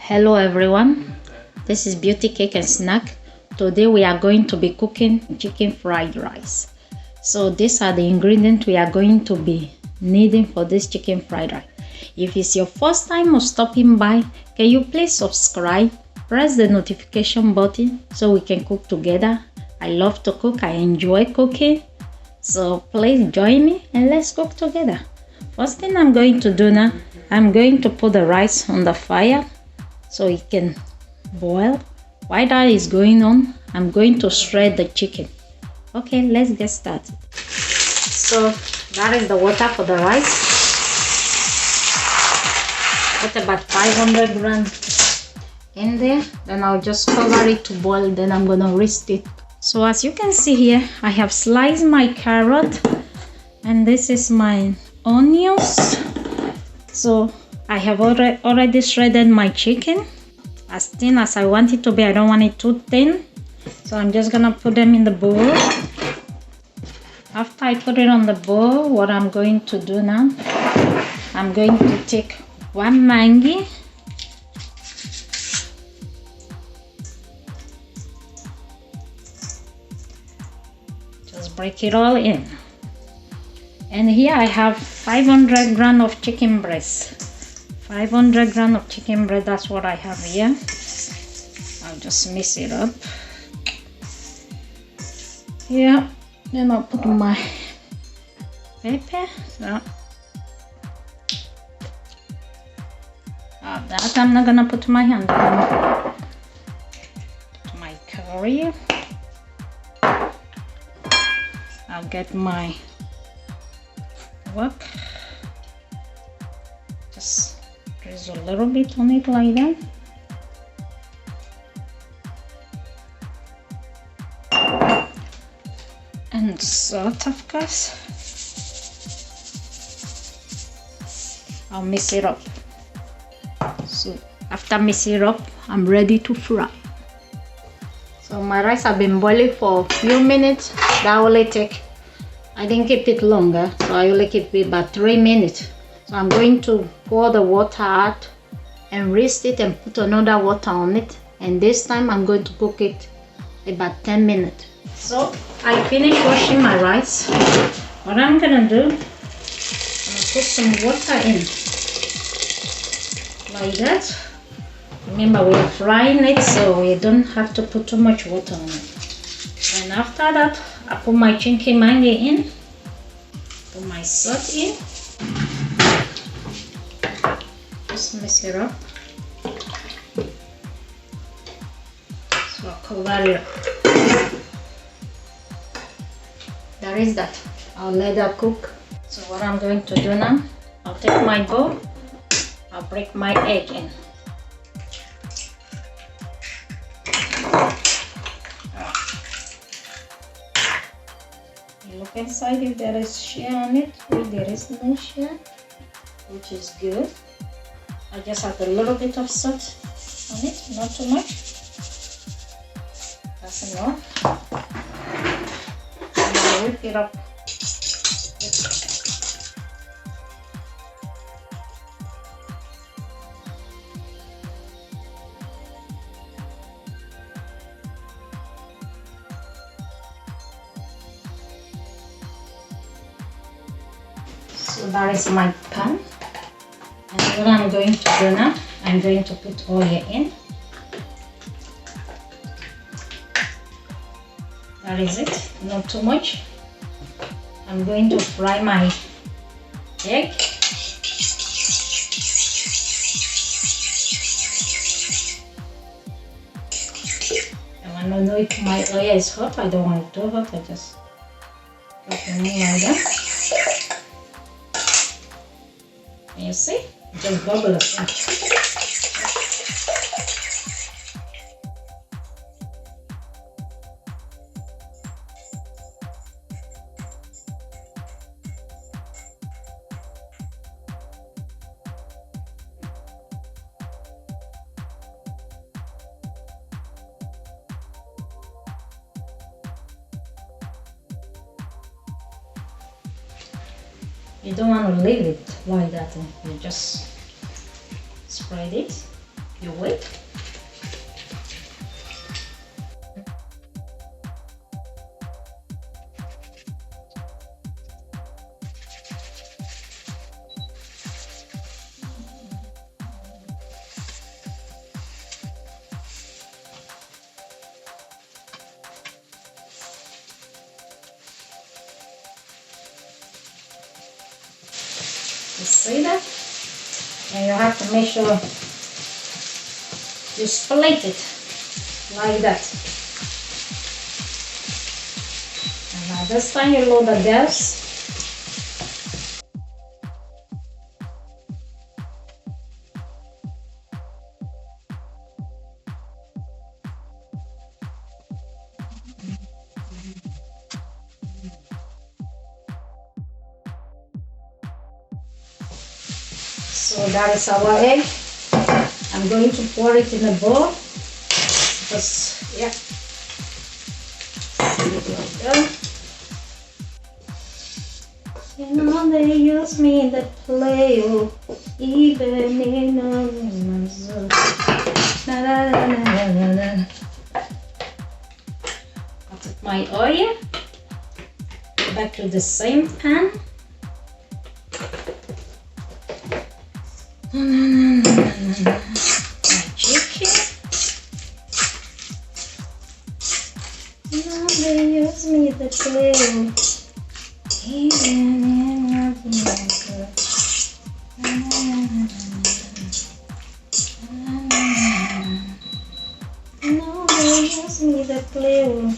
Hello everyone, this is Beauty Cake and Snack. Today we are going to be cooking chicken fried rice. So these are the ingredients we are going to be needing for this chicken fried rice. If it's your first time of stopping by, can you please subscribe, press the notification button so we can cook together. I love to cook, I enjoy cooking, so please join me and let's cook together. First thing I'm going to do now, I'm going to put the rice on the fire so it can boil. While that is going on, I'm going to shred the chicken. Okay, let's get started. So that is the water for the rice. Put about 500 grams in there. Then I'll just cover it to boil. Then I'm gonna roast it. So as you can see here, I have sliced my carrot, and this is my onions. So I have already shredded my chicken as thin as I want it to be. I don't want it too thin, so I'm just gonna put them in the bowl. After I put it on the bowl, what I'm going to do now, I'm going to take one Maggi, just break it all in. And here I have 500 grams of chicken breast. 500 grams of chicken breast, that's what I have here. I'll just mix it up. Yeah, then I'll put my pepper. So that I'm not gonna put my hand on. Put my curry. I'll get my wok. Just drizzle a little bit on it like that. And salt, of course. I'll mix it up. So after mixing it up, I'm ready to fry. So my rice have been boiling for a few minutes. That will take, I didn't keep it longer, so I only keep it about 3 minutes. So I'm going to pour the water out and roast it and put another water on it. And this time I'm going to cook it about 10 minutes. So I finished washing my rice. What I'm gonna do, I'm gonna put some water in like that. Remember, we're frying it, so we don't have to put too much water on it. And after that, I put my chicken Maggi in, put my salt in. Just mix it up. So I'll cover it up. There is that. I'll let that cook. So what I'm going to do now, I'll take my bowl, I'll break my egg in. You look inside if there is share on it. If there is no share, which is good. I just have a little bit of salt on it, not too much. That's enough. And I'll whip it up. So that is my pan. And what I'm going to do now, I'm going to put oil in. That is it, not too much. I'm going to fry my egg. And when I know if my oil is hot, I don't want it too hot, I just put it in like that. And you see? Just bubble up. You don't want to leave it like that. You just spread it You wait. You see that? And you have to make sure you split it like that. And now this time you load the gas. So that is our egg. I'm going to pour it in a bowl. Because, yeah. You know they use me to play, oh, even in a woman's I took my oil back to the same pan. My chicken. Now they use me to play, even in America. Now they use me to play.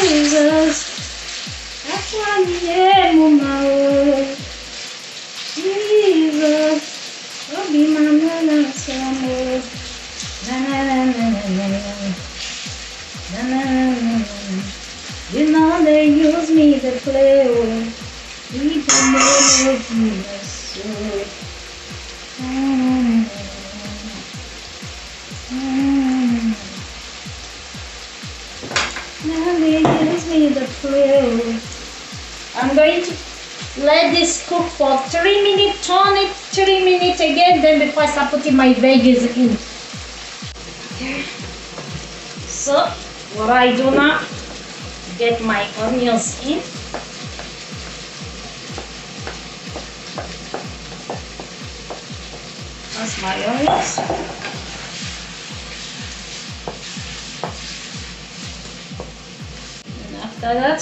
Jesus, that's why you gave me my word. Jesus, oh be my man somewhere. Na na na na na na na na na. You know they use me to play with. Even they love me so. Now they use me to play. I'm going to let this cook for 3 minutes, turn it 3 minutes again, then before I start putting my veggies in. Okay. So, what I do now, get my onions in. That's my onions. And after that,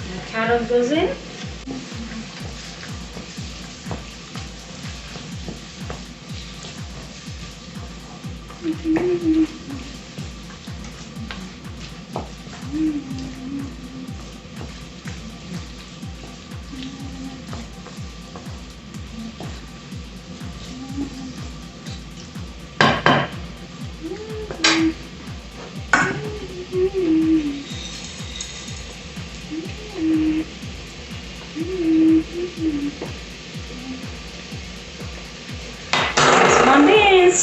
the carrot goes in. My beans.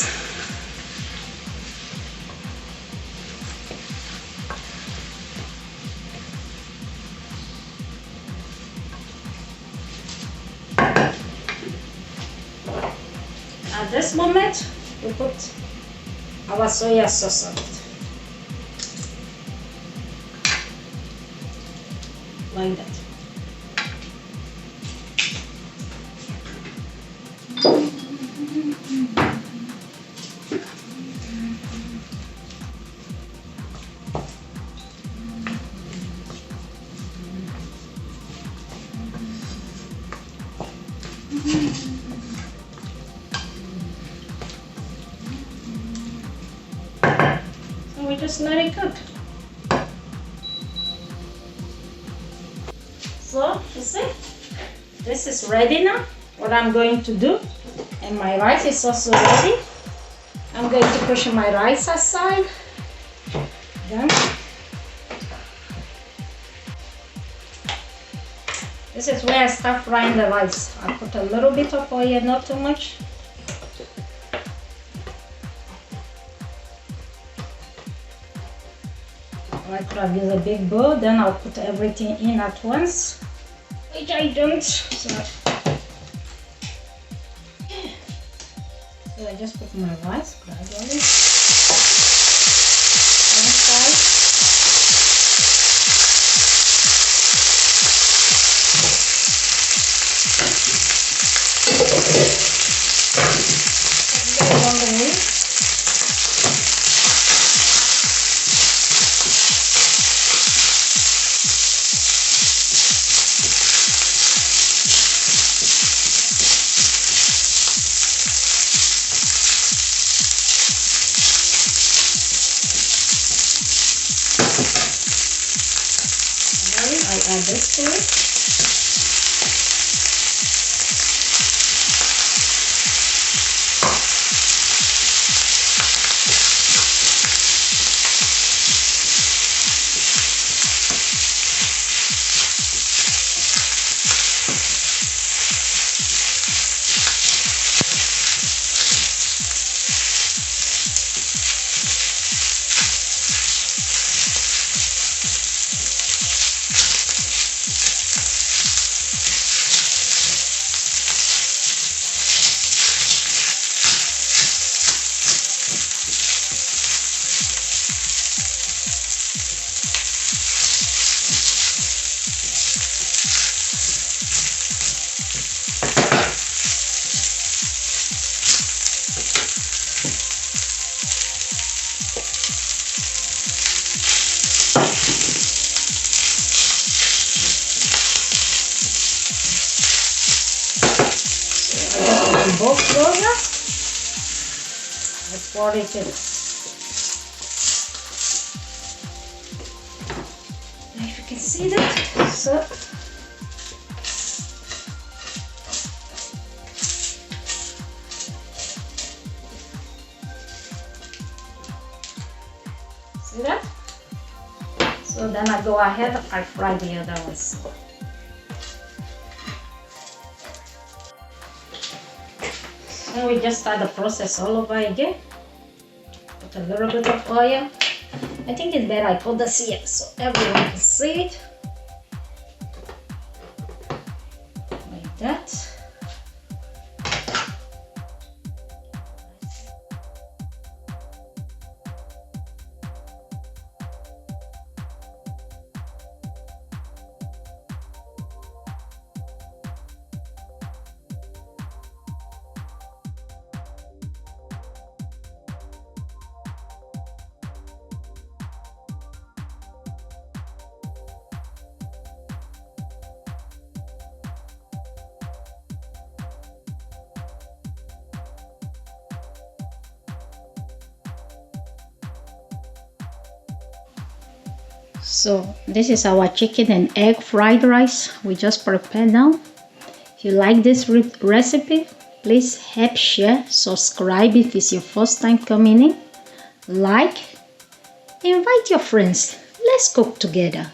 At this moment, we put our soya sauce on it. Like that. So we just let it cook. So you see, this is ready now. What I'm going to do, and my rice is also ready. I'm going to push my rice aside. Then this is where I start frying the rice. I put a little bit of oil, not too much. could have used a big bowl, then I'll put everything in at once, which I don't. So I just put my rice gradually. One side. On the way. I add this to it. Both closer. Let's pour it in. If you can see that, so see that? So then I go ahead, I fry the other ones. And we just start the process all over again. Put a little bit of oil. I think it's better I put this here so everyone can see it. Like that. So this is our chicken and egg fried rice we just prepared now. If you like this recipe, please help share, subscribe if it's your first time coming in, like, invite your friends. Let's cook together.